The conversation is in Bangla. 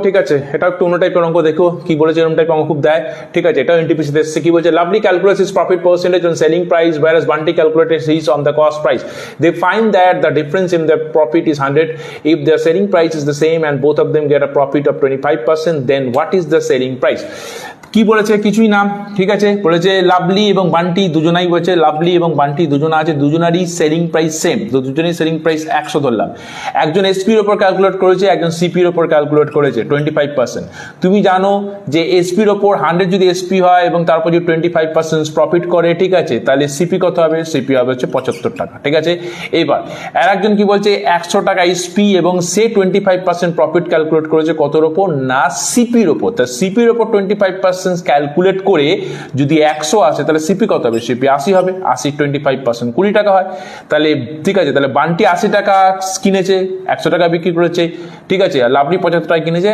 ঠিক আছে, এটা একটু অন্য টাইপের অঙ্ক, দেখো কি বলেছে, এরকম টাইপের অঙ্ক খুব দেয়, ঠিক আছে, এটাও এনটিপিসিতে এসছে। কি বলছে, Lovely calculates is profit percentage on selling price whereas Bunty calculates is on the cost price. They find that the difference in the profit is 100. If their selling price is the same and both of them get a profit of 25%, then what is the selling price? কি বলেছে, কিছুই না, ঠিক আছে, বলেছে লাভলি এবং বান্টি দুজনাই বলেছে, লাভলি এবং বান্টি দুজনা আছে, দুজনারই সেলিং প্রাইস সেম, তো দুজনেরই সেলিং প্রাইস 100 ধরলাম। একজন এসপির ওপর ক্যালকুলেট করেছে, একজন সিপির ওপর ক্যালকুলেট করেছে 25%। তুমি জানো যে এসপির ওপর 100 যদি এসপি হয় এবং তারপর যদি 25% প্রফিট করে, ঠিক আছে, তাহলে সিপি কত হবে, সিপি হবে হচ্ছে 75 টাকা, ঠিক আছে। এবার আর একজন কি বলছে 100 টাকা এসপি এবং সে 25% প্রফিট ক্যালকুলেট করেছে কতর ওপর, না সিপির ওপর। তা সিপির ওপর 25% ক্যালকুলেট করে যদি 100 আসে তাহলে সিপি কত হবে, সিপি 80 হবে, 80 25% 20 টাকা হয়। তাহলে ঠিক আছে, তাহলে বান্টি 80 টাকা কিনেছে, 100 টাকা বিক্রি করেছে, ঠিক আছে, আর লাভলি 75 টাকা কিনেছে,